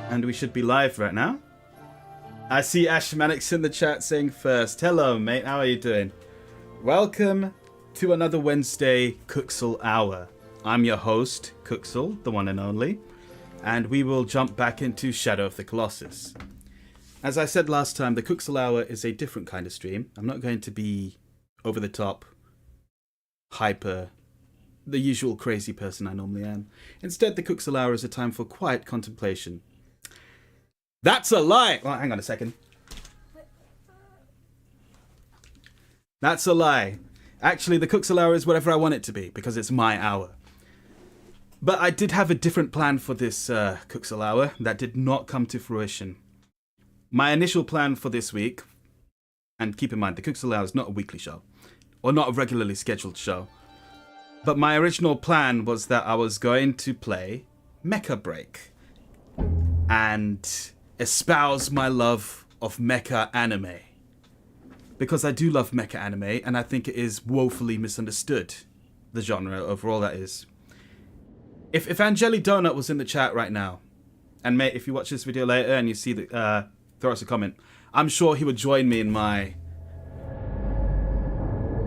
And we should be live right now. I see Ash Mannix in the chat saying first. Hello, mate. How are you doing? Welcome to another Wednesday Kuxel Hour. I'm your host, Kuxel, the one and only. And we will jump back into Shadow of the Colossus. As I said last time, the Kuxel Hour is a different kind of stream. I'm not going to be over the top, hyper, the usual crazy person I normally am. Instead, the Kuxel Hour is a time for quiet contemplation. That's a lie! Well, hang on a second. That's a lie. Actually, the Kuxel Hour is whatever I want it to be, because it's my hour. But I did have a different plan for this Kuxel Hour that did not come to fruition. My initial plan for this week, and keep in mind, the Kuxel Hour is not a weekly show, or not a regularly scheduled show, but my original plan was that I was going to play Mecha Break and espouse my love of mecha anime. Because I do love mecha anime, and I think it is woefully misunderstood. The genre overall, that is. If Angeli Donut was in the chat right now, and mate, if you watch this video later and you see the throw us a comment, I'm sure he would join me in my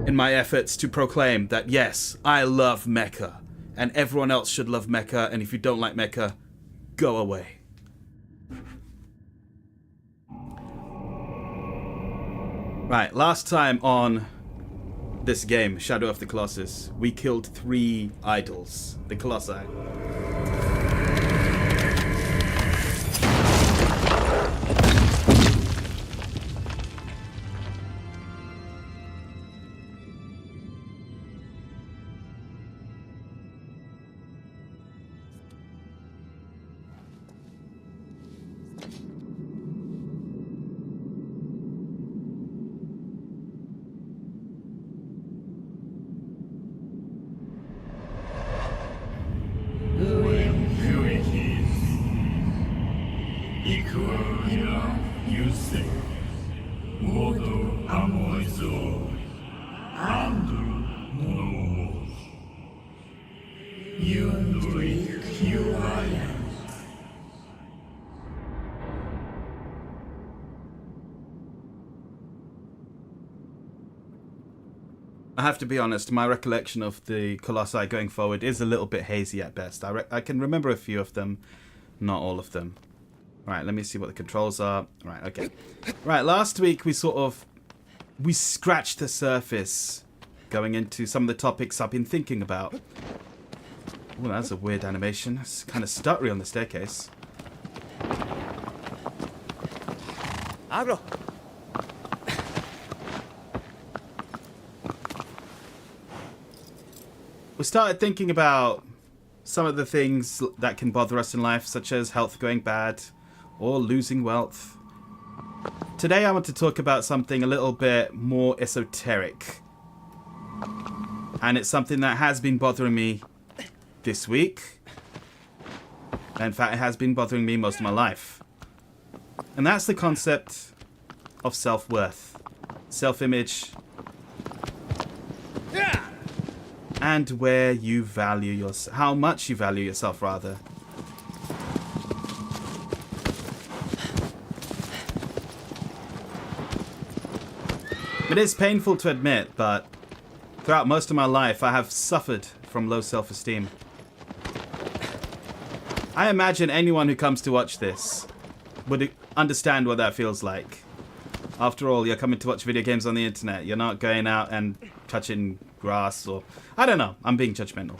efforts to proclaim that yes, I love mecha, and everyone else should love mecha, and if you don't like mecha, go away. Right, last time on this game, Shadow of the Colossus, we killed 3 idols, the Colossi. I have to be honest, my recollection of the Colossi going forward is a little bit hazy at best. I can remember a few of them, not all of them. Right, let me see what the controls are. Right, okay. Right, last week we scratched the surface going into some of the topics I've been thinking about. Oh, that's a weird animation. It's kind of stuttery on the staircase. Abro. We started thinking about some of the things that can bother us in life, such as health going bad or losing wealth. Today I want to talk about something a little bit more esoteric. And it's something that has been bothering me this week. In fact, it has been bothering me most of my life. And that's the concept of self-worth, self-image, and where you value yourself, how much you value yourself, rather. It is painful to admit, but throughout most of my life, I have suffered from low self-esteem. I imagine anyone who comes to watch this would understand what that feels like. After all, you're coming to watch video games on the internet. You're not going out and touching grass or... I don't know. I'm being judgmental.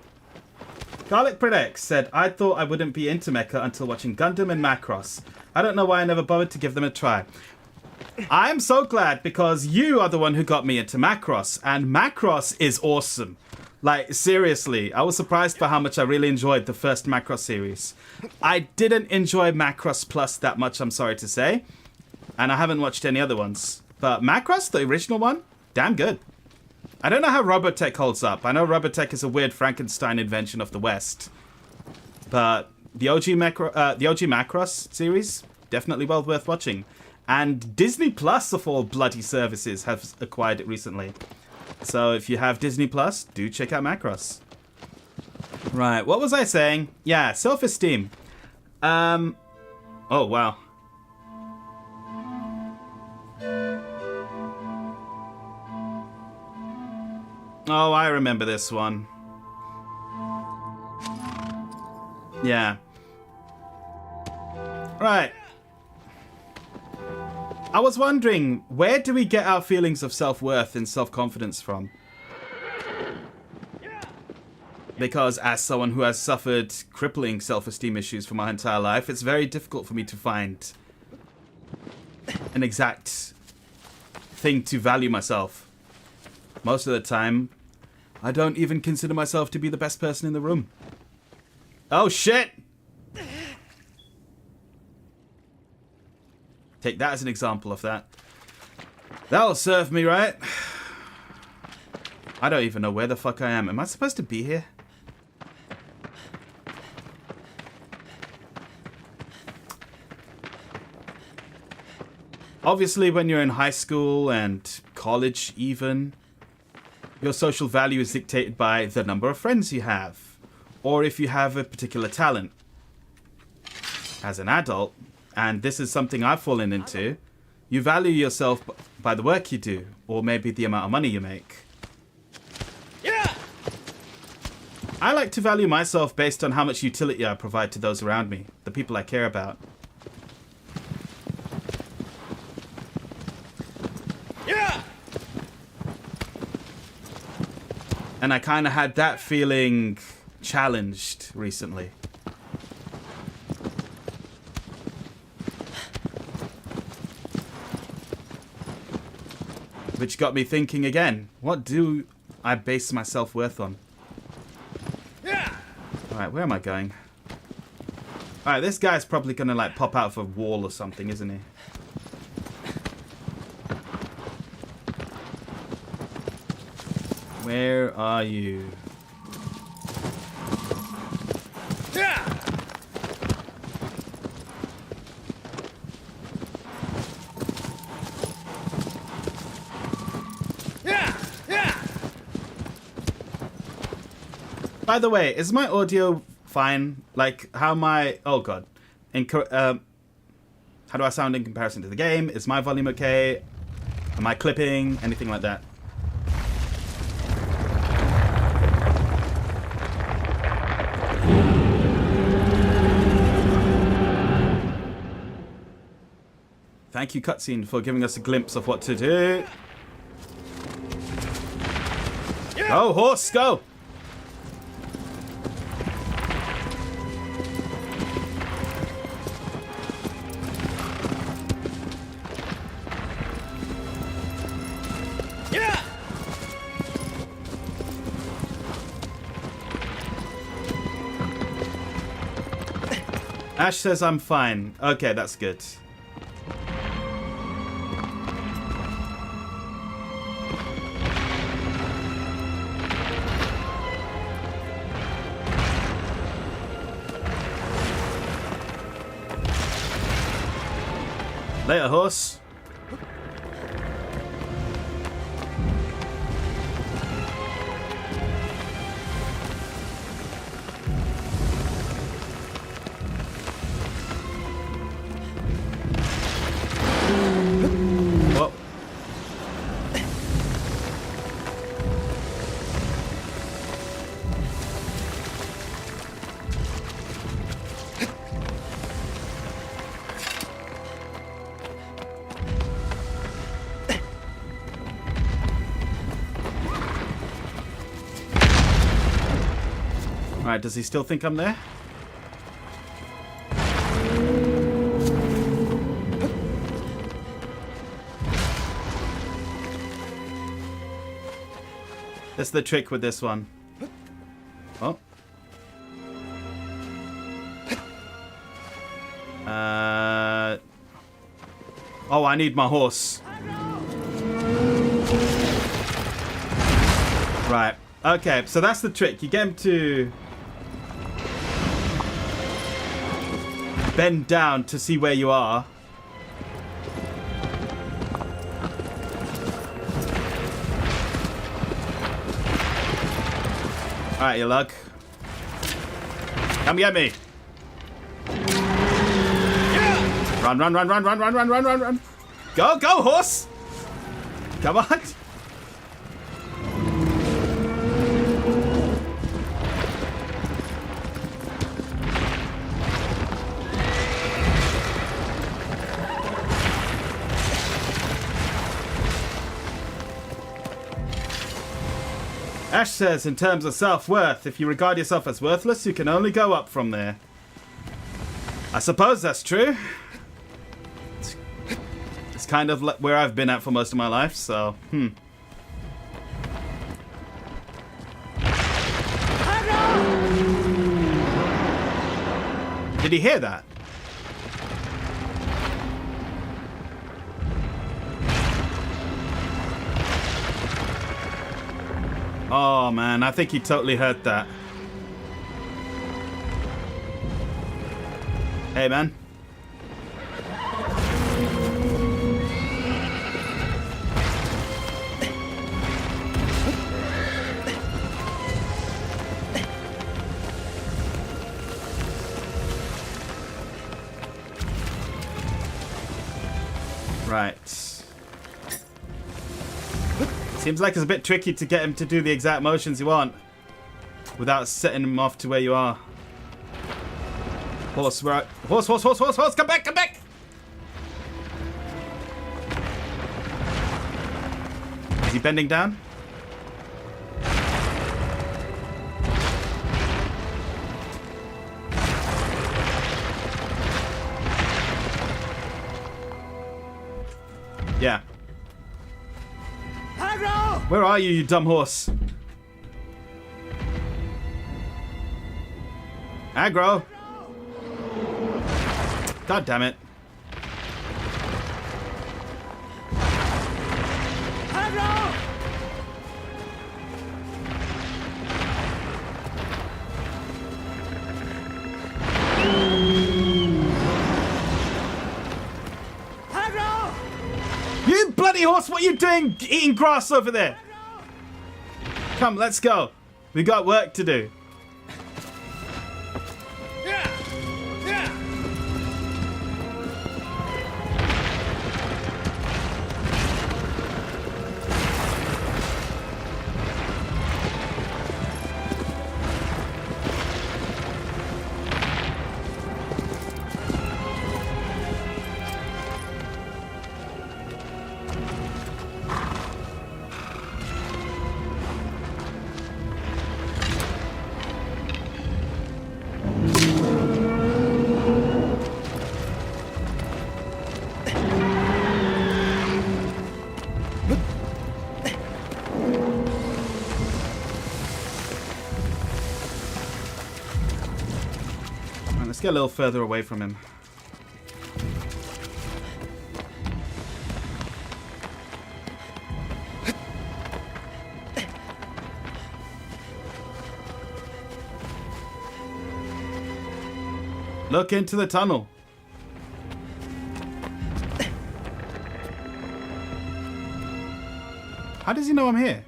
Garlic Predicts said, I thought I wouldn't be into mecha until watching Gundam and Macross. I don't know why I never bothered to give them a try. I'm so glad because you are the one who got me into Macross. And Macross is awesome. Like, seriously, I was surprised by how much I really enjoyed the first Macross series. I didn't enjoy Macross Plus that much, I'm sorry to say. And I haven't watched any other ones. But Macross, the original one, damn good. I don't know how Robotech holds up. I know Robotech is a weird Frankenstein invention of the West. But the OG Macross series, definitely well worth watching. And Disney Plus, of all bloody services, has acquired it recently. So if you have Disney Plus, do check out Macross. Right, what was I saying? Yeah, self-esteem. Oh, wow. Oh, I remember this one. Yeah. Right. I was wondering, where do we get our feelings of self-worth and self-confidence from? Because as someone who has suffered crippling self-esteem issues for my entire life, it's very difficult for me to find an exact thing to value myself. Most of the time, I don't even consider myself to be the best person in the room. Oh, shit! Take that as an example of that. That'll serve me, right? I don't even know where the fuck I am. Am I supposed to be here? Obviously, when you're in high school and college even, your social value is dictated by the number of friends you have, or if you have a particular talent. As an adult, and this is something I've fallen into, you value yourself by the work you do, or maybe the amount of money you make. Yeah! I like to value myself based on how much utility I provide to those around me, the people I care about. Yeah! And I kind of had that feeling challenged recently. Which got me thinking again, what do I base my self-worth on? Yeah! Alright, where am I going? Alright, this guy's probably gonna like pop out of a wall or something, isn't he? Where are you? Yeah! Yeah! Yeah! By the way, is my audio fine? Like, how am I... Oh, God. How do I sound in comparison to the game? Is my volume okay? Am I clipping? Anything like that? Thank you, cutscene, for giving us a glimpse of what to do. Go, horse, go! Yeah! Ash says I'm fine. Okay, that's good. Later, horse. Whoa. Alright, does he still think I'm there? That's the trick with this one. Oh. Oh, I need my horse. Right. Okay, so that's the trick. You get him to bend down to see where you are. Alright, you lug. Come get me. Yeah! Run, run, run, run, run, run, run, run, run, run. Go, go, horse. Come on. Ash says, in terms of self-worth, if you regard yourself as worthless, you can only go up from there. I suppose that's true. It's kind of where I've been at for most of my life, so, Did he hear that? Oh man, I think he totally heard that. Hey man. Right. Seems like it's a bit tricky to get him to do the exact motions you want without setting him off to where you are. Horse, right? Horse, horse, horse, horse, horse! Come back, come back! Is he bending down? Yeah. Where are you, you dumb horse? Aggro! God damn it. Aggro! Aggro! You bloody horse, what are you doing eating grass over there? Come, let's go. We got work to do. Yeah! Yeah! Let's get a little further away from him. Look into the tunnel. How does he know I'm here?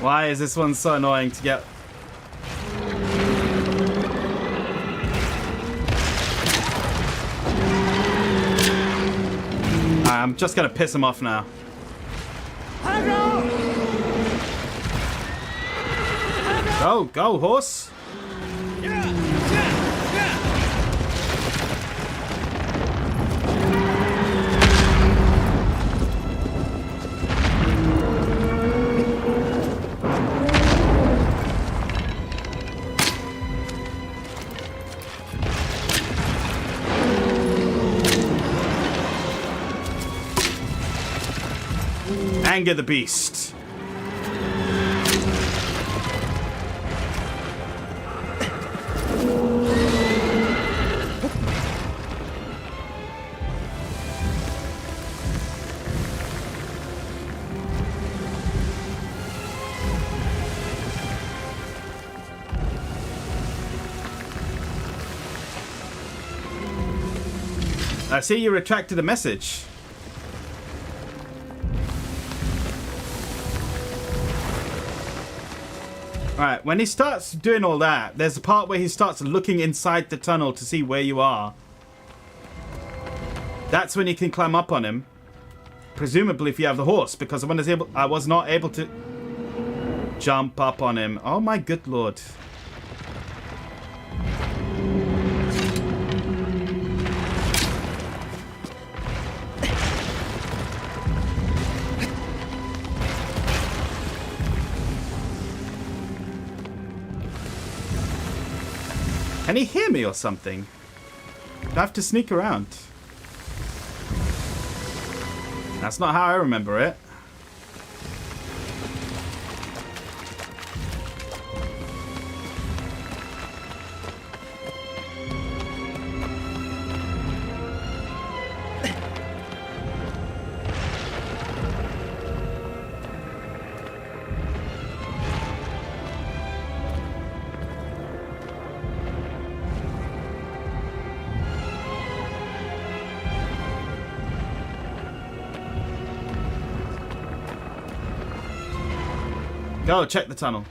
Why is this one so annoying to get? I'm just gonna piss him off now. Go, go, horse. Anger the beast. I see you retracted a message. Alright, when he starts doing all that, there's a part where he starts looking inside the tunnel to see where you are. That's when you can climb up on him. Presumably if you have the horse, because I was not able to jump up on him. Oh my good lord. Can he hear me or something? I have to sneak around. That's not how I remember it. Go, check the tunnel.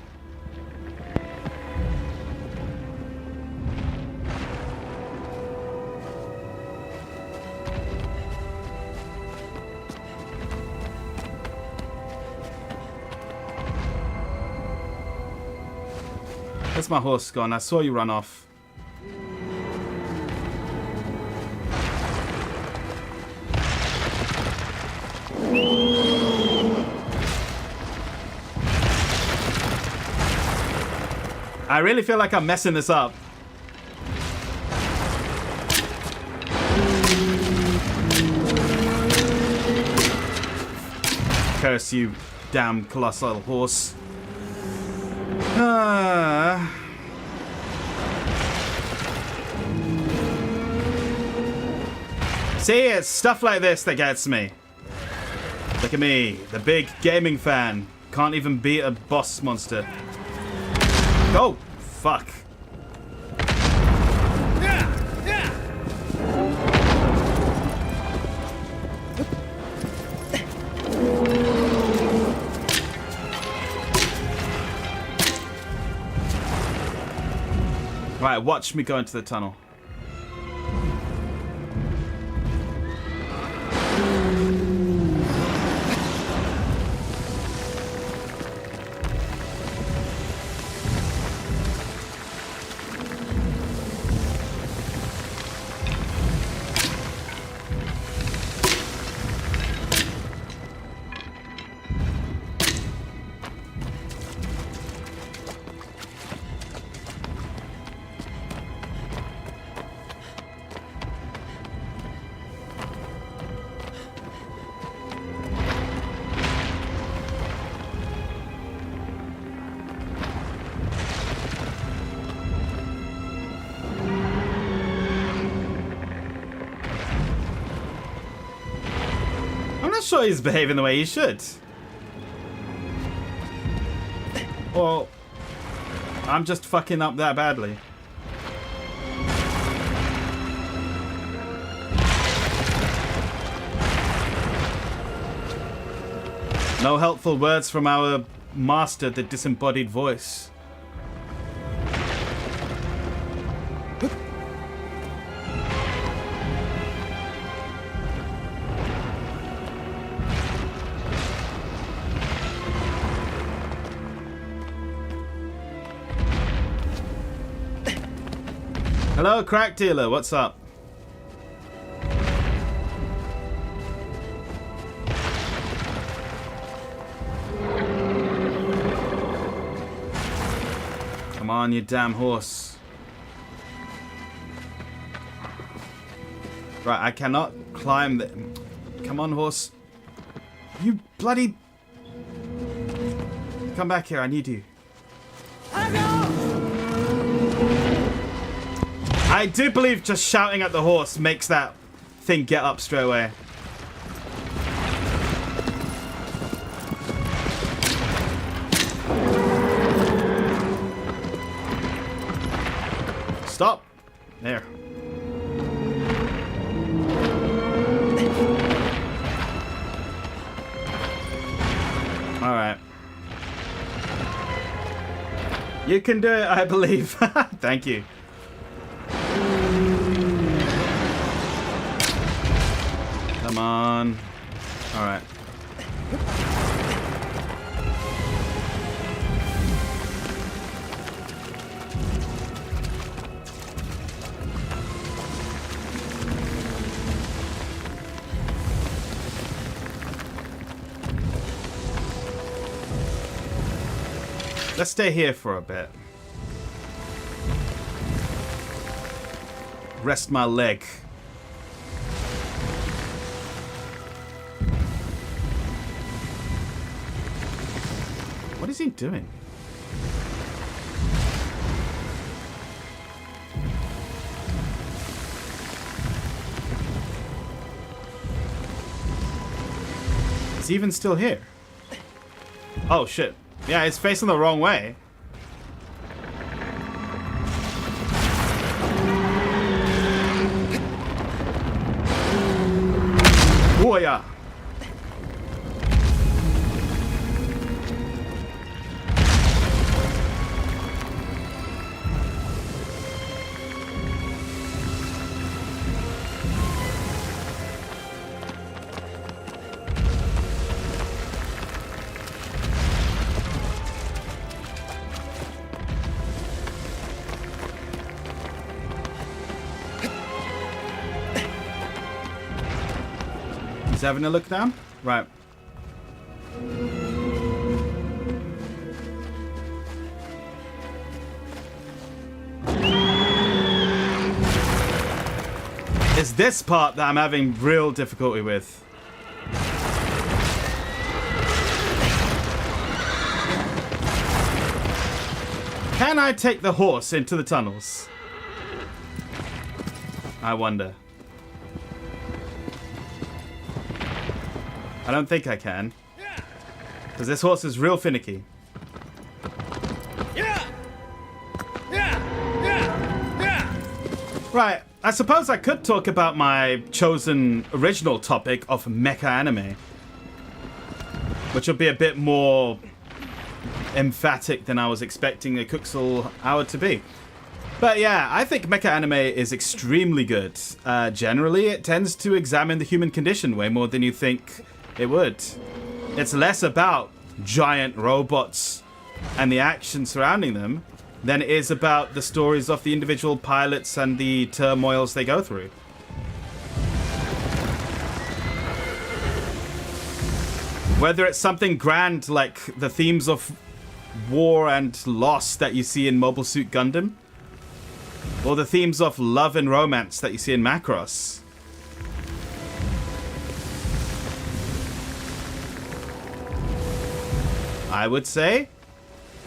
Where's my horse gone? I saw you run off. I really feel like I'm messing this up. Curse you, damn colossal horse. See, it's stuff like this that gets me. Look at me, the big gaming fan. Can't even beat a boss monster. Oh, fuck. Right, watch me go into the tunnel. I'm not sure he's behaving the way he should. Or I'm just fucking up that badly. No helpful words from our master, the disembodied voice. Hello, crack dealer. What's up? Come on, you damn horse. Right, I cannot climb the... Come on, horse. You bloody... Come back here, I need you. I do believe just shouting at the horse makes that thing get up straight away. Stop. There. All right. You can do it, I believe. Thank you. Come on. All right. Let's stay here for a bit. Rest my leg. What is he doing? Is he even still here? Oh shit. Yeah, it's facing the wrong way. Oh yeah. He's having a look down? Right. It's this part that I'm having real difficulty with. Can I take the horse into the tunnels? I wonder. I don't think I can. Because this horse is real finicky. Right, I suppose I could talk about my chosen original topic of mecha anime. Which will be a bit more emphatic than I was expecting a Kuxel Hour to be. But yeah, I think mecha anime is extremely good. Generally, it tends to examine the human condition way more than you think it would. It's less about giant robots and the action surrounding them than it is about the stories of the individual pilots and the turmoils they go through. Whether it's something grand like the themes of war and loss that you see in Mobile Suit Gundam, or the themes of love and romance that you see in Macross. I would say,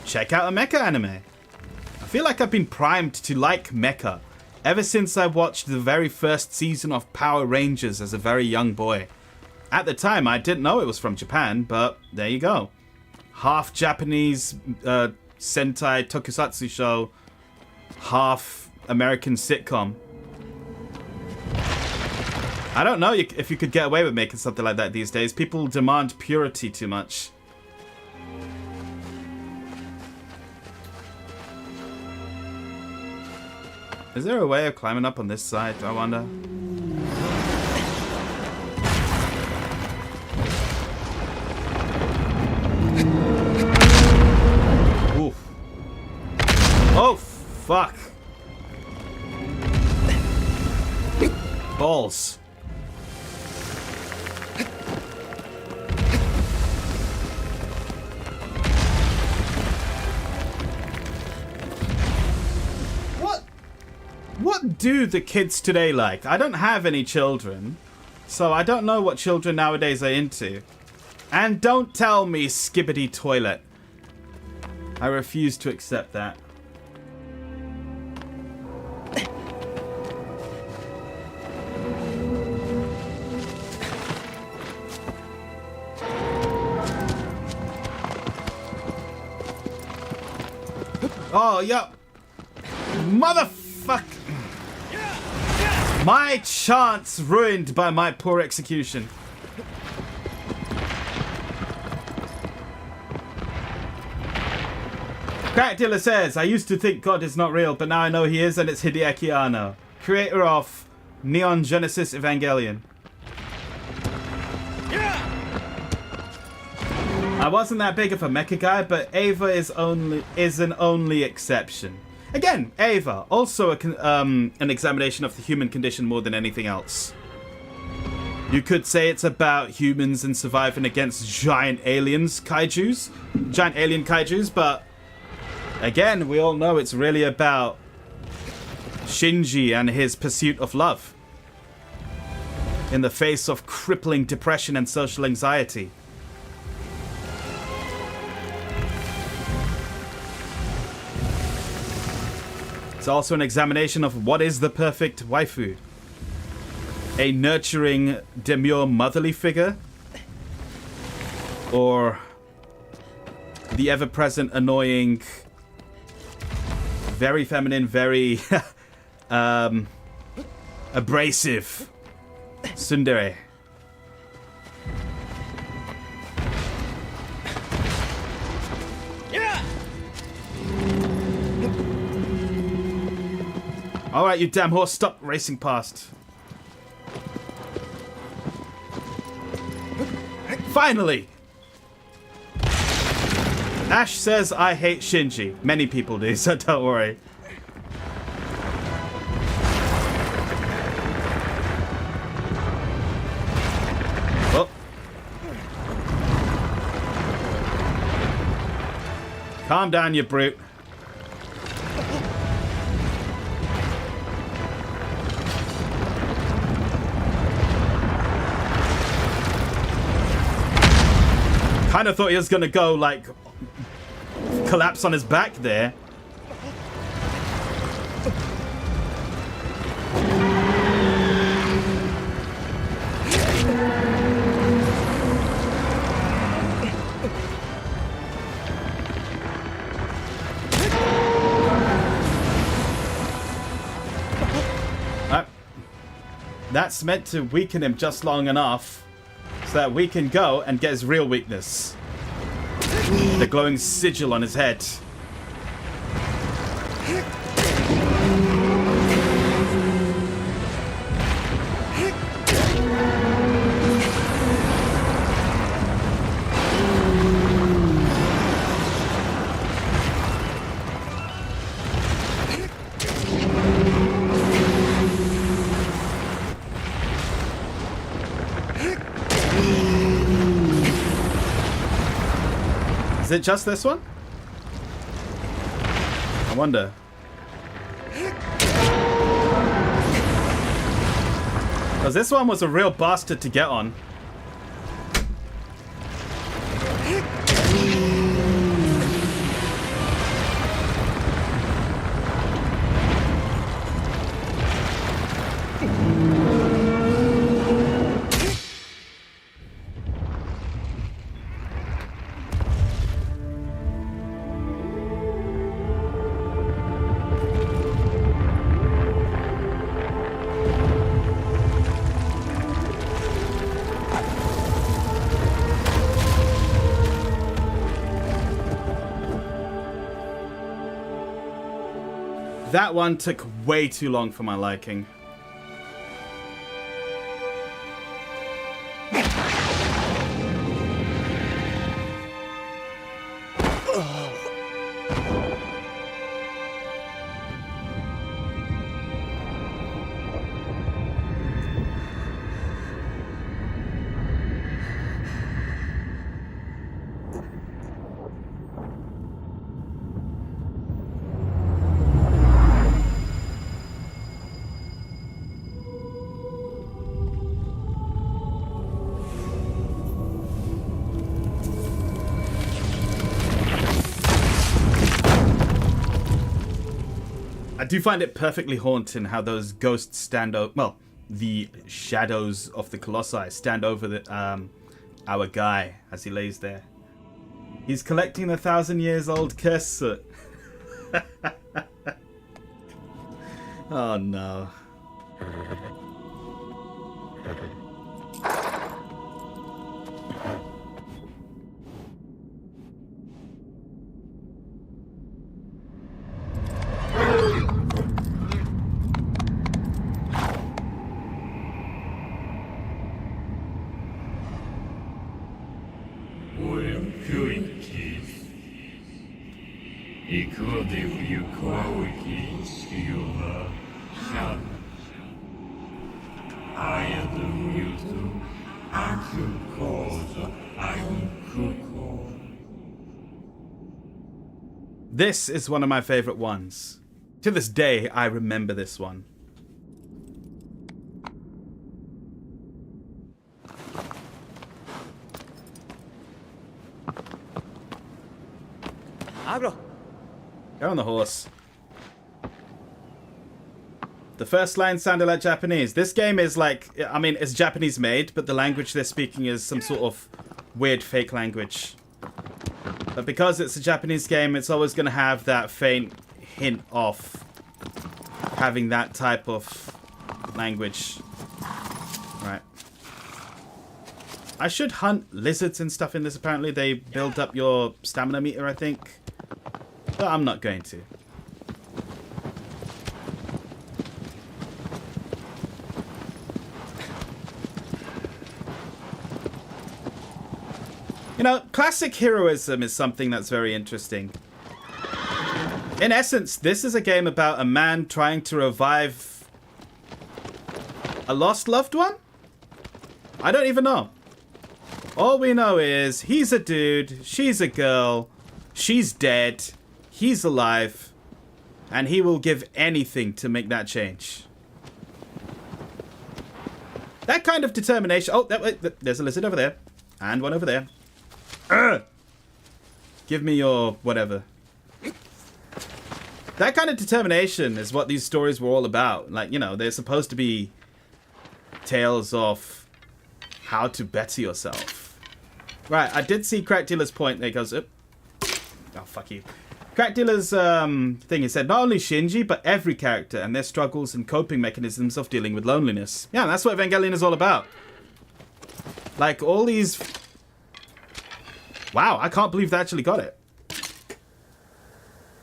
check out a mecha anime. I feel like I've been primed to like mecha ever since I watched the very first season of Power Rangers as a very young boy. At the time, I didn't know it was from Japan, but there you go. Half Japanese Sentai Tokusatsu show, half American sitcom. I don't know if you could get away with making something like that these days. People demand purity too much. Is there a way of climbing up on this side, I wonder? Oof. Oh, fuck. Balls. What do the kids today like? I don't have any children, so I don't know what children nowadays are into. And don't tell me skibbity toilet. I refuse to accept that. Oh, yup. Motherfuck. My chance ruined by my poor execution. Crack Dealer says, I used to think God is not real, but now I know he is, and it's Hideaki Anno, creator of Neon Genesis Evangelion. I wasn't that big of a mecha guy, but Ava is an only exception. Again, Ava, also an examination of the human condition more than anything else. You could say it's about humans and surviving against giant alien kaijus, but again, we all know it's really about Shinji and his pursuit of love in the face of crippling depression and social anxiety. It's also an examination of what is the perfect waifu. A nurturing, demure, motherly figure? Or the ever-present, annoying, very feminine, very abrasive tsundere? Alright, you damn horse, stop racing past. Finally! Ash says I hate Shinji. Many people do, so don't worry. Oh. Calm down, you brute. Kind of thought he was gonna go like collapse on his back there. That's meant to weaken him just long enough so that we can go and get his real weakness. The glowing sigil on his head. Is it just this one? I wonder. Because this one was a real bastard to get on. That one took way too long for my liking. I do find it perfectly haunting how those ghosts stand over. Well, the shadows of the Colossi stand over the our guy as he lays there. He's collecting the 1,000-years-old curse soot. Oh no. This is one of my favorite ones. To this day, I remember this one. Agro. Go on the horse. The first line sounded like Japanese. This game is like, I mean, it's Japanese made, but the language they're speaking is some sort of weird fake language. But because it's a Japanese game, it's always going to have that faint hint of having that type of language. Right. I should hunt lizards and stuff in this, apparently. They build up your stamina meter, I think. But I'm not going to. You know, classic heroism is something that's very interesting. In essence, this is a game about a man trying to revive a lost loved one? I don't even know. All we know is he's a dude, she's a girl, she's dead, he's alive, and he will give anything to make that change. That kind of determination... Oh, there's a lizard over there. And one over there. Give me your whatever. That kind of determination is what these stories were all about. Like, you know, they're supposed to be tales of how to better yourself. Right, I did see Crack Dealer's point. There he goes. Oh, fuck you. Crack Dealer's thing, he said, not only Shinji, but every character and their struggles and coping mechanisms of dealing with loneliness. Yeah, that's what Evangelion is all about. Like, all these... Wow, I can't believe they actually got it.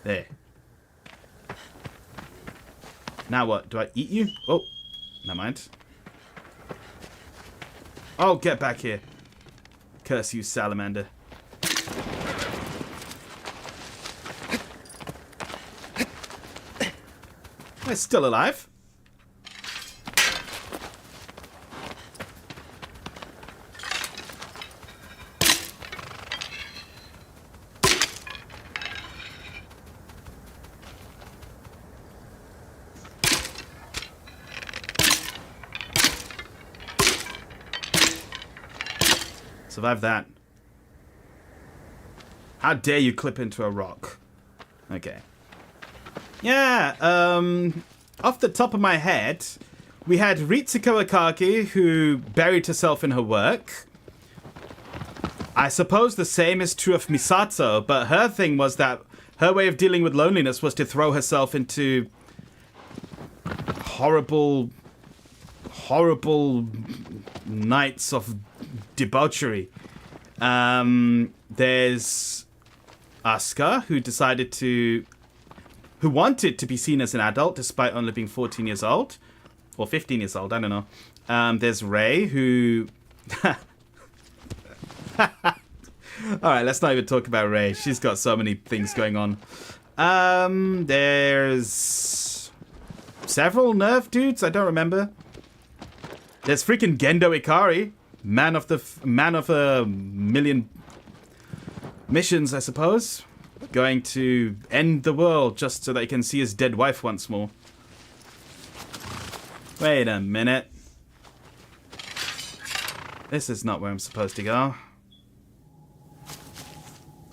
There. Now what? Do I eat you? Oh, never mind. Oh, get back here. Curse you, salamander. They're still alive. Survive that. How dare you clip into a rock? Okay. Yeah, off the top of my head, we had Ritsuko Akagi, who buried herself in her work. I suppose the same is true of Misato, but her thing was that her way of dealing with loneliness was to throw herself into horrible nights of debauchery. There's Asuka, who wanted to be seen as an adult despite only being 14 years old or 15 years old, I don't know. There's Rei, who alright, let's not even talk about Rei. She's got so many things going on. There's several nerve dudes, I don't remember. There's freaking Gendo Ikari, man of a million missions, I suppose. Going to end the world just so that he can see his dead wife once more. Wait a minute. This is not where I'm supposed to go.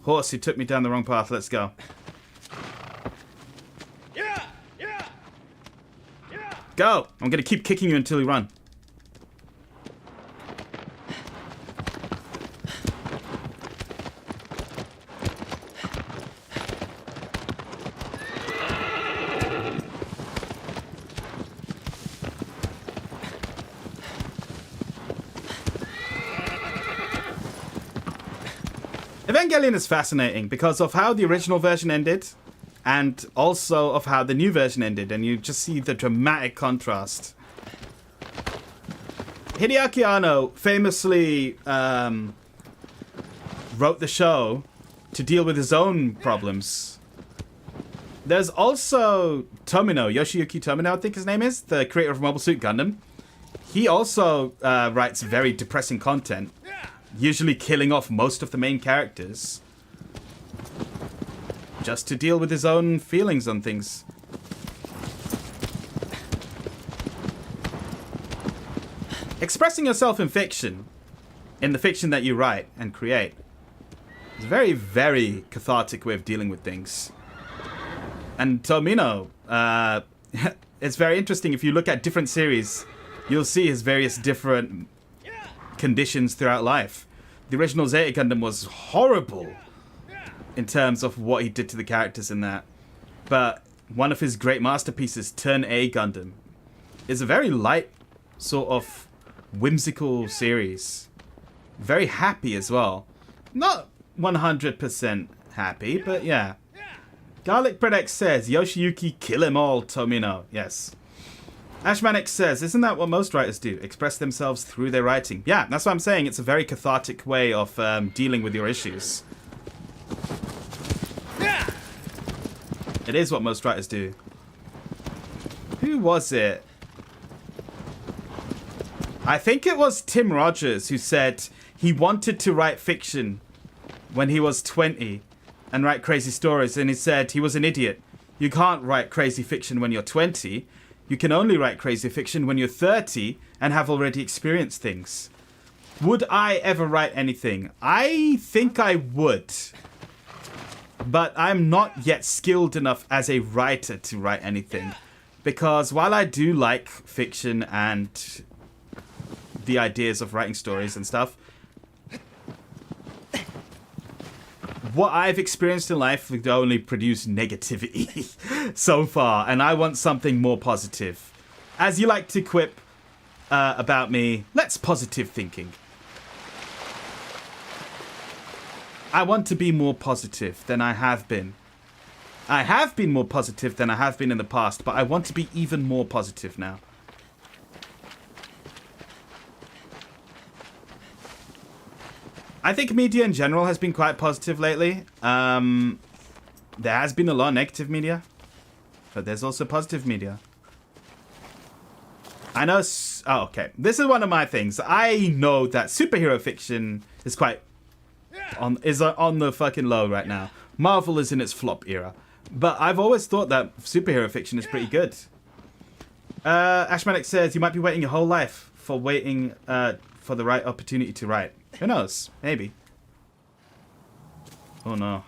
Horse, you took me down the wrong path. Let's go. Yeah, yeah. go. I'm going to keep kicking you until you run. Evangelion is fascinating because of how the original version ended and also of how the new version ended, and you just see the dramatic contrast. Hideaki Anno famously wrote the show to deal with his own problems. There's also Tomino, Yoshiyuki Tomino, I think his name is, the creator of Mobile Suit Gundam. He also writes very depressing content, usually killing off most of the main characters, just to deal with his own feelings on things. Expressing yourself in fiction, in the fiction that you write and create, is a very, very cathartic way of dealing with things. And Tomino, it's very interesting. If you look at different series, you'll see his various different conditions throughout life. The original Zeta Gundam was horrible in terms of what he did to the characters in that. But one of his great masterpieces, Turn A Gundam, is a very light, sort of whimsical series. Very happy as well. Not 100% happy, but yeah. Garlic Bread X says, Yoshiyuki, kill 'em all, Tomino. Yes. Ashmanix says, isn't that what most writers do? Express themselves through their writing. Yeah, that's what I'm saying. It's a very cathartic way of dealing with your issues. It is what most writers do. Who was it? I think it was Tim Rogers who said he wanted to write fiction when he was 20 and write crazy stories. And he said he was an idiot. You can't write crazy fiction when you're 20. You can only write crazy fiction when you're 30 and have already experienced things. Would I ever write anything? I think I would. But I'm not yet skilled enough as a writer to write anything. Because while I do like fiction and the ideas of writing stories and stuff, what I've experienced in life would only produce negativity so far, and I want something more positive. As you like to quip about me, let's positive thinking. I want to be more positive than I have been. I have been more positive than I have been in the past, but I want to be even more positive now. I think media in general has been quite positive lately. There has been a lot of negative media, but there's also positive media. I know... Oh, okay. This is one of my things. I know that superhero fiction is quite... on the fucking low right now. Marvel is in its flop era. But I've always thought that superhero fiction is pretty good. Ashmanic says, you might be waiting your whole life for waiting for the right opportunity to write. Who knows? Maybe. Oh no.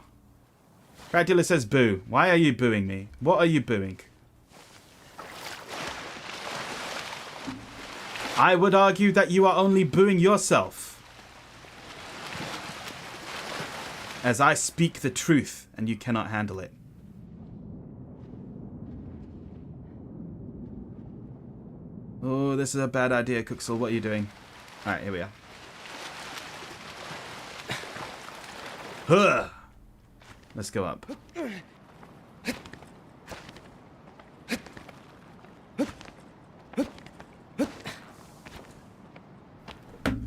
Radula says boo. Why are you booing me? What are you booing? I would argue that you are only booing yourself. As I speak the truth and you cannot handle it. Oh, this is a bad idea, Kuxel. What are you doing? Alright, here we are. Huh. Let's go up.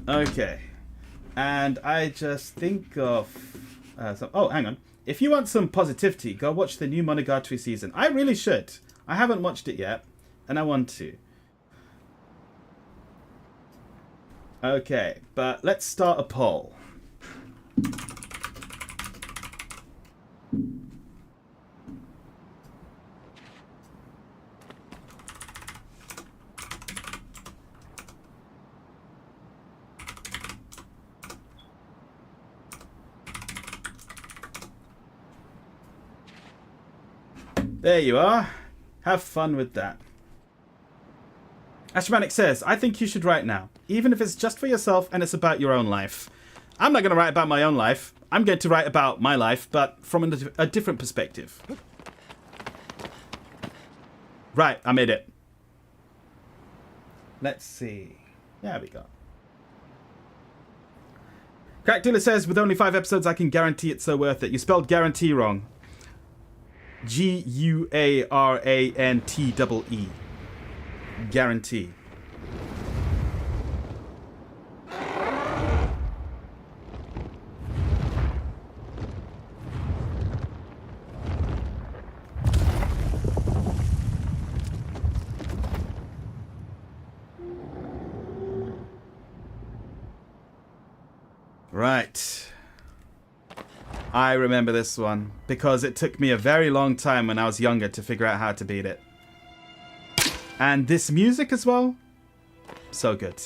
Okay. And I just think of... oh, hang on. If you want some positivity, go watch the new Monogatari season. I really should. I haven't watched it yet, and I want to. Okay, but let's start a poll. There you are. Have fun with that. Ashmanic says, I think you should write now, even if it's just for yourself and it's about your own life. I'm not going to write about my own life. I'm going to write about my life, but from a different perspective. Right, I made it. Let's see. There we go. Crack Dealer says, with only 5 episodes, I can guarantee it's so worth it. You spelled guarantee wrong. Guarantee. Guarantee. Right. I remember this one because it took me a very long time when I was younger to figure out how to beat it. And this music as well, so good.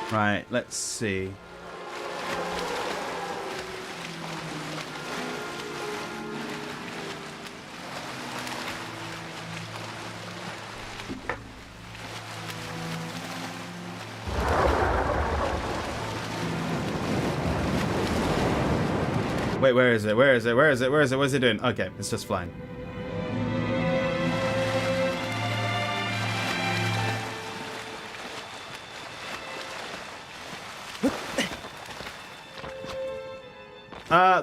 Right, let's see. Wait, where is it? Where is it? Where is it? Where is it? What's it doing? Okay, it's just flying.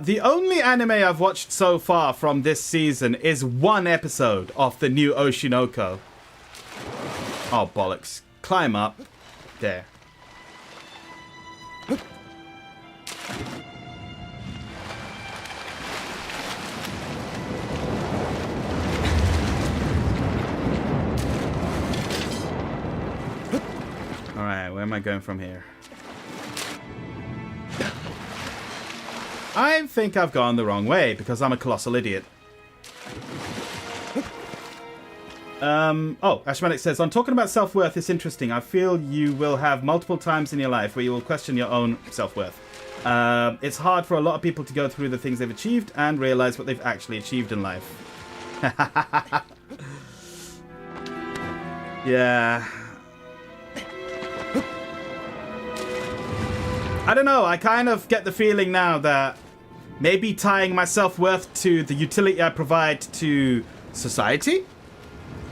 The only anime I've watched so far from this season is one episode of the new Oshinoko. Oh, bollocks. Climb up. There. Alright, where am I going from here? I think I've gone the wrong way because I'm a colossal idiot. Oh, Ashmanic says, on talking about self-worth, it's interesting. I feel you will have multiple times in your life where you will question your own self-worth. It's hard for a lot of people to go through the things they've achieved and realize what they've actually achieved in life. Yeah. I don't know. I kind of get the feeling now that maybe tying my self-worth to the utility I provide to society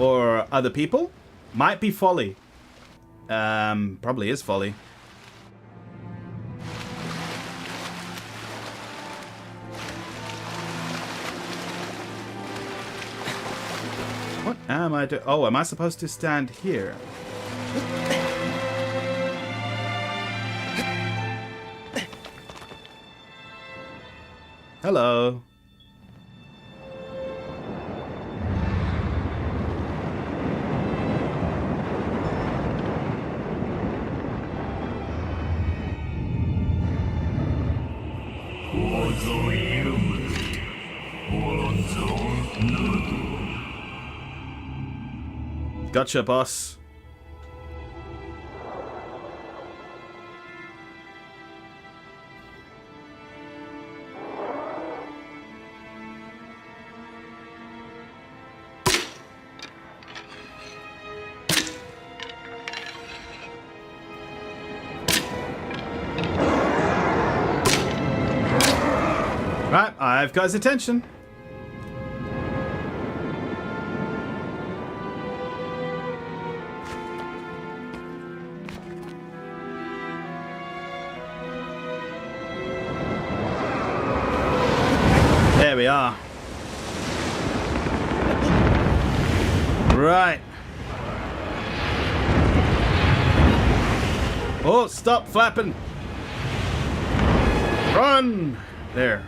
or other people might be folly. Probably is folly. What am I doing? Oh, am I supposed to stand here? Hello. Gotcha, boss. Right, I've got his attention. There we are. Right. Oh, stop flapping. Run! There.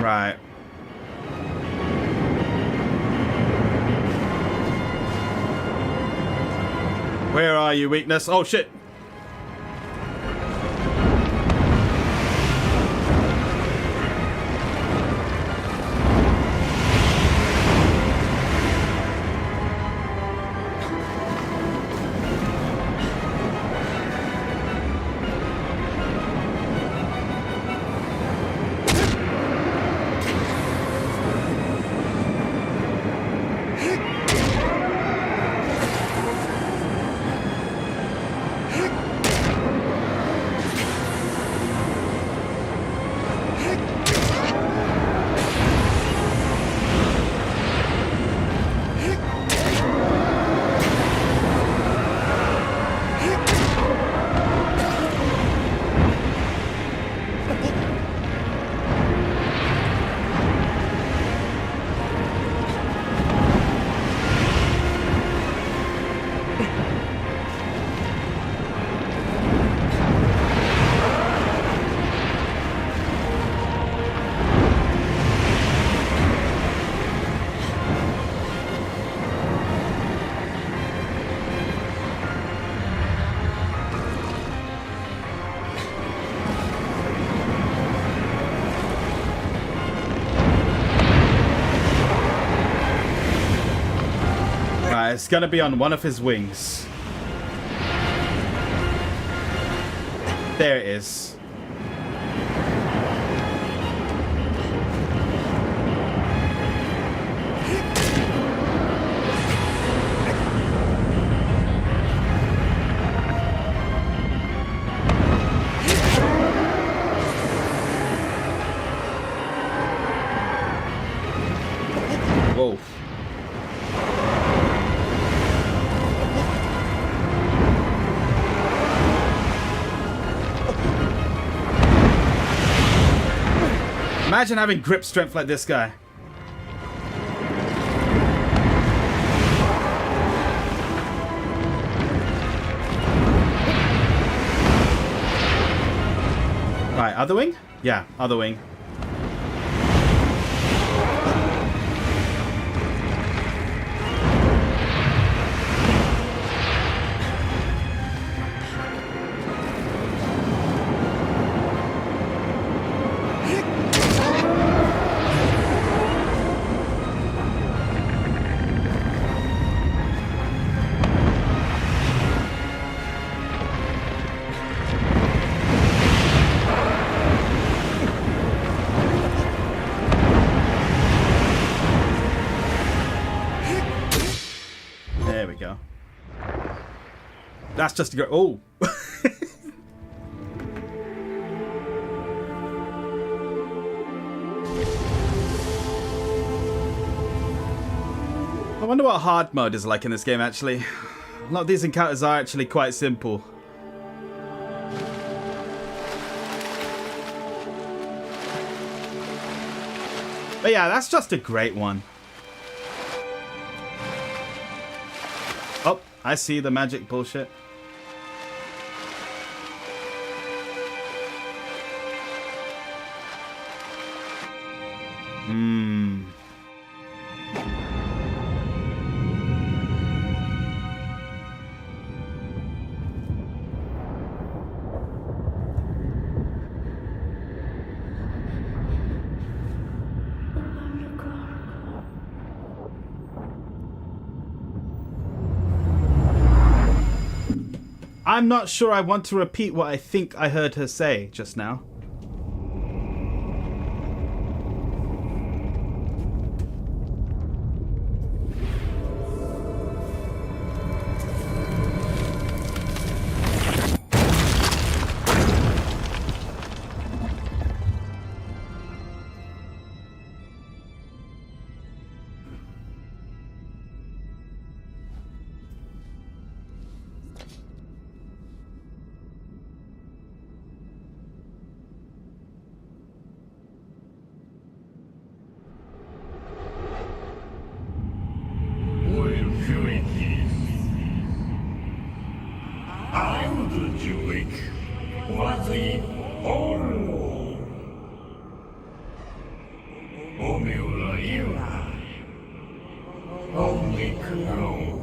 Right. Where are you, weakness? Oh, shit. It's gonna be on one of his wings. There it is. Whoa. Imagine having grip strength like this guy. Right, other wing? Yeah, other wing. There we go. That's just to go. Oh. I wonder what hard mode is like in this game, actually. A lot of these encounters are actually quite simple. But yeah, that's just a great one. Oh, I see the magic bullshit. I'm not sure I want to repeat what I think I heard her say just now. Julik Wazi Olu Omula Ira Only Crow.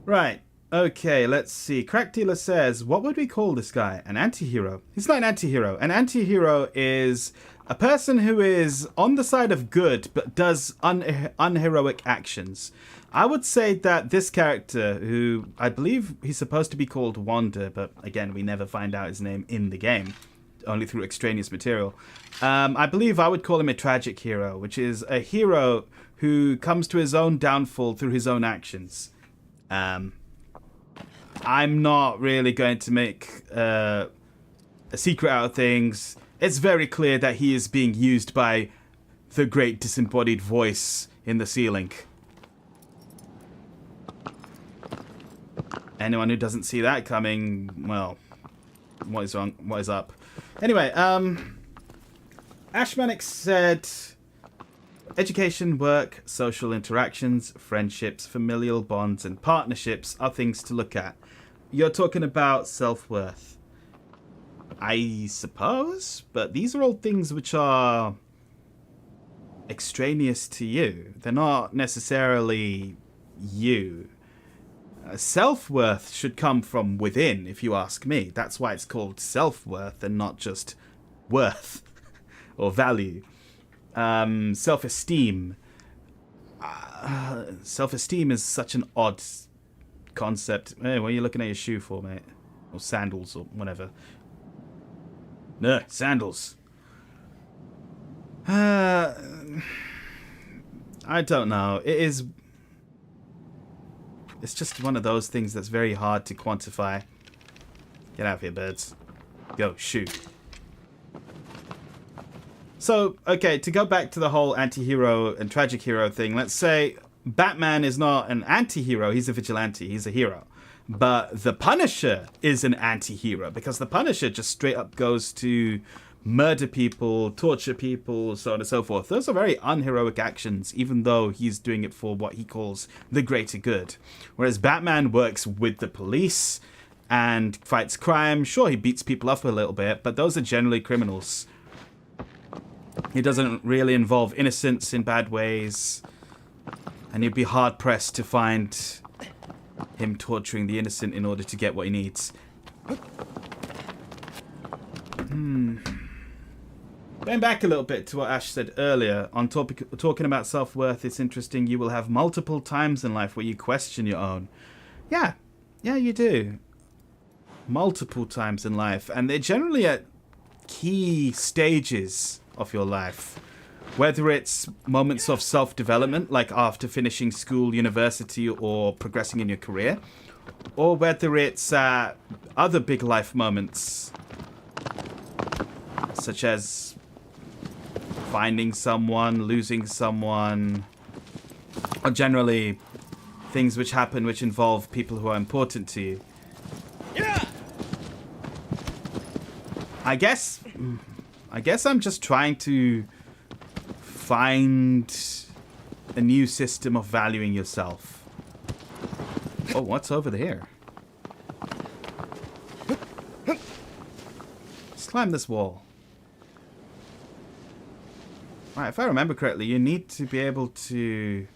Right. Okay, let's see. Crack Dealer says, what would we call this guy? An anti-hero. He's not an anti-hero. An anti-hero is a person who is on the side of good but does unheroic actions. I would say that this character, who I believe he's supposed to be called Wanda, but again, we never find out his name in the game, only through extraneous material. I believe I would call him a tragic hero, which is a hero who comes to his own downfall through his own actions. I'm not really going to make a secret out of things. It's very clear that he is being used by the great disembodied voice in the ceiling. Anyone who doesn't see that coming, well, what is wrong? What is up? Anyway, Ashmanic said, education, work, social interactions, friendships, familial bonds, and partnerships are things to look at. You're talking about self-worth, I suppose, but these are all things which are extraneous to you. They're not necessarily you. Self-worth should come from within, if you ask me. That's why it's called self-worth and not just worth or value. Self-esteem. Self-esteem is such an odd concept. Hey, what are you looking at your shoe for, mate? Or sandals or whatever. No, sandals. I don't know. It's just one of those things that's very hard to quantify. Get out of here, birds. Go, shoot. So, okay, to go back to the whole anti-hero and tragic hero thing, let's say Batman is not an anti-hero, he's a vigilante, he's a hero. But the Punisher is an anti-hero, because the Punisher just straight up goes to murder people, torture people, so on and so forth. Those are very unheroic actions, even though he's doing it for what he calls the greater good. Whereas Batman works with the police and fights crime. Sure, he beats people up a little bit, but those are generally criminals. He doesn't really involve innocents in bad ways, and you'd be hard-pressed to find him torturing the innocent in order to get what he needs. Going back a little bit to what Ash said earlier, on talking about self-worth, it's interesting. You will have multiple times in life where you question your own. Yeah, you do. Multiple times in life, and they're generally at key stages of your life. Whether it's moments of self-development, like after finishing school, university, or progressing in your career, or whether it's other big life moments, such as finding someone, losing someone, or generally things which happen which involve people who are important to you. Yeah. I guess I'm just trying to find a new system of valuing yourself. Oh, what's over there? Let's climb this wall. Right, if I remember correctly, you need to be able to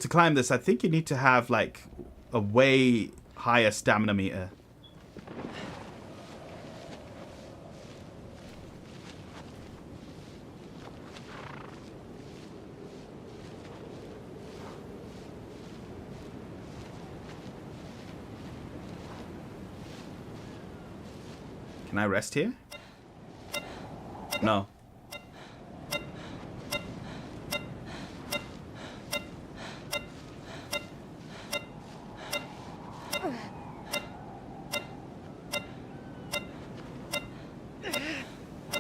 climb this. I think you need to have like a way higher stamina meter. Can I rest here? No.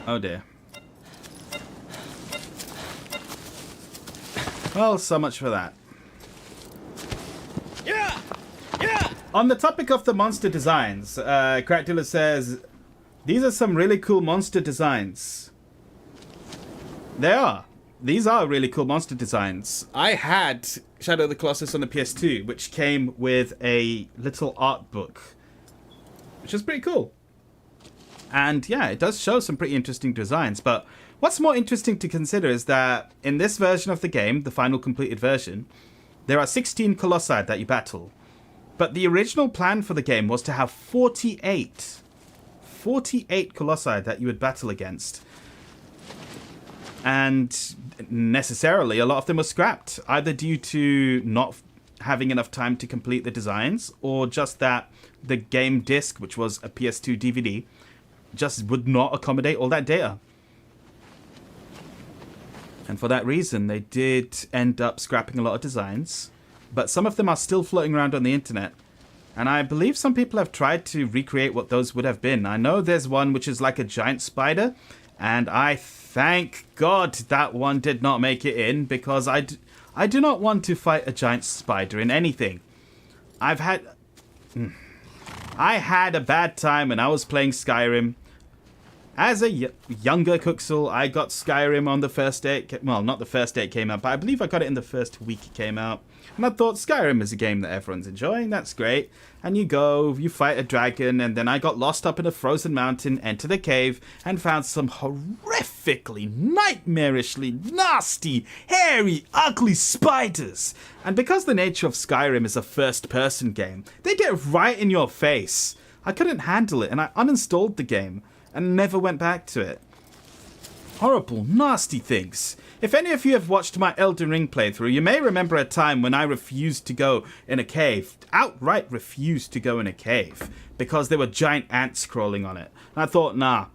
Oh dear. Well, so much for that. Yeah. On the topic of the monster designs, Crackdilla says, These are some really cool monster designs. They are. These are really cool monster designs. I had Shadow of the Colossus on the PS2, which came with a little art book, which is pretty cool. And yeah, it does show some pretty interesting designs. But what's more interesting to consider is that in this version of the game, the final completed version, there are 16 Colossi that you battle. But the original plan for the game was to have 48 Colossi that you would battle against. And necessarily, a lot of them were scrapped, either due to not having enough time to complete the designs, or just that the game disc, which was a PS2 DVD, just would not accommodate all that data. And for that reason, they did end up scrapping a lot of designs, but some of them are still floating around on the internet. And I believe some people have tried to recreate what those would have been. I know there's one which is like a giant spider, and I thank God that one did not make it in, because I do not want to fight a giant spider in anything. I had a bad time when I was playing Skyrim. As a younger Kuxel, I got Skyrim on the first day. Well, not the first day it came out, but I believe I got it in the first week it came out. And I thought Skyrim is a game that everyone's enjoying. That's great. And you go, you fight a dragon, and then I got lost up in a frozen mountain, entered a cave, and found some horrifically, nightmarishly nasty, hairy, ugly spiders. And because the nature of Skyrim is a first-person game, they get right in your face. I couldn't handle it, and I uninstalled the game and never went back to it. Horrible, nasty things. If any of you have watched my Elden Ring playthrough, you may remember a time when I refused to go in a cave. Outright refused to go in a cave. Because there were giant ants crawling on it. And I thought, nah,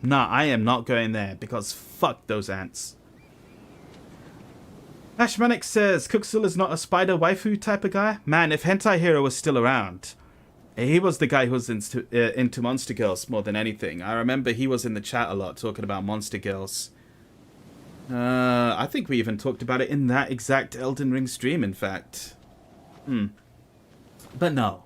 I am not going there. Because fuck those ants. Ashmanic says, Kuxel is not a spider waifu type of guy? Man, if Hentai Hero was still around. He was the guy who was into Monster Girls more than anything. I remember he was in the chat a lot talking about Monster Girls. I think we even talked about it in that exact Elden Ring stream, in fact. But no.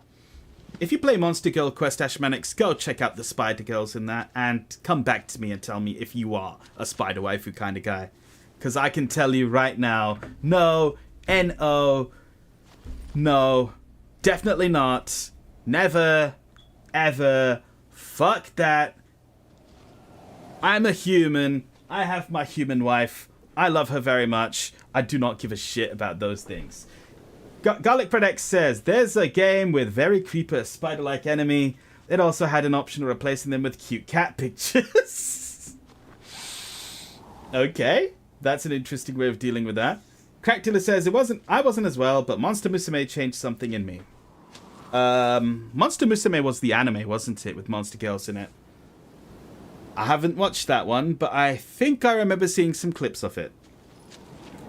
If you play Monster Girl Quest Ashmanix, go check out the Spider Girls in that, and come back to me and tell me if you are a Spider Waifu kind of guy. Because I can tell you right now, no, N-O, no, definitely not. Never, ever, fuck that. I'm a human. I have my human wife. I love her very much. I do not give a shit about those things. Garlic Predex says, there's a game with very creeper spider-like enemy. It also had an option of replacing them with cute cat pictures. Okay, that's an interesting way of dealing with that. Crackdiller says, I wasn't as well, but Monster Musume changed something in me. Monster Musume was the anime, wasn't it, with Monster Girls in it? I haven't watched that one, but I think I remember seeing some clips of it.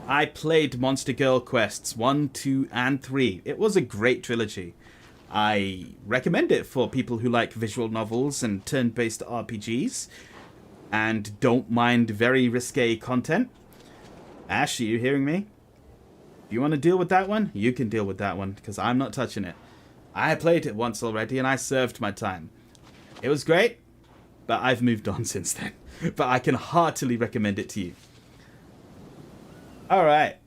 I played Monster Girl Quests 1, 2, and 3. It was a great trilogy. I recommend it for people who like visual novels and turn-based RPGs, and don't mind very risque content. Ash, are you hearing me? If you want to deal with that one, you can deal with that one, because I'm not touching it. I played it once already, and I served my time. It was great, but I've moved on since then. But I can heartily recommend it to you. Alright.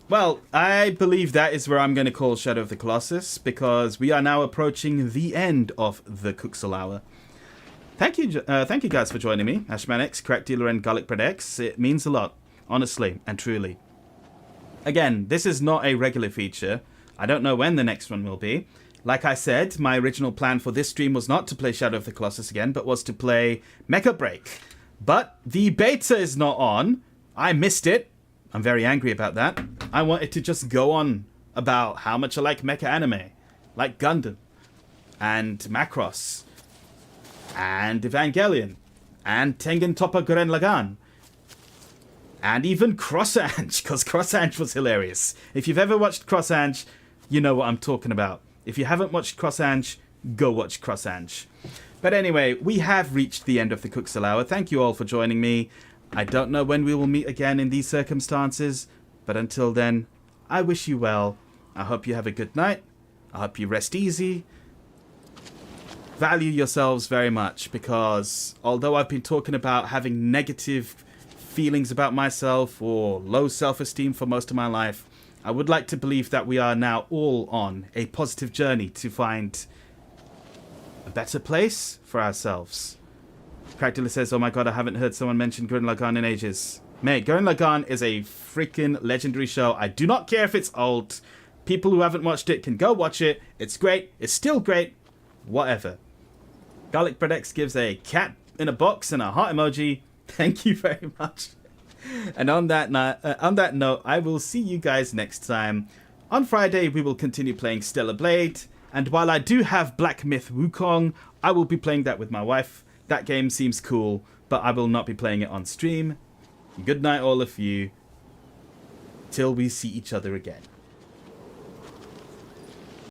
Well, I believe that is where I'm going to call Shadow of the Colossus, because we are now approaching the end of the Kuxel Hour. Thank you guys for joining me, Ashmanix, Correct Dealer, and Garlic Predex. It means a lot, honestly and truly. Again, this is not a regular feature. I don't know when the next one will be. Like I said, my original plan for this stream was not to play Shadow of the Colossus again, but was to play Mecha Break. But the beta is not on. I missed it. I'm very angry about that. I wanted to just go on about how much I like mecha anime. Like Gundam. And Macross. And Evangelion. And Tengen Toppa Gurren Lagann. And even Cross-Ange, because Cross-Ange was hilarious. If you've ever watched Cross-Ange, you know what I'm talking about. If you haven't watched Cross-Ange, go watch Cross-Ange. But anyway, we have reached the end of the Kuxel Hour. Thank you all for joining me. I don't know when we will meet again in these circumstances, but until then, I wish you well. I hope you have a good night. I hope you rest easy. value yourselves very much, because although I've been talking about having negative feelings about myself or low self-esteem for most of my life, I would like to believe that we are now all on a positive journey to find a better place for ourselves. Practically says, oh my god, I haven't heard someone mention Gurren Lagann in ages. Mate, Gurren Lagann is a freaking legendary show. I do not care if it's old. People who haven't watched it can go watch it. It's great. It's still great. Whatever. Garlic Bread X gives a cat in a box and a heart emoji. Thank you very much. And on that note, I will see you guys next time. On Friday, we will continue playing Stellar Blade. And while I do have Black Myth Wukong, I will be playing that with my wife. That game seems cool, but I will not be playing it on stream. Good night, all of you. Till we see each other again.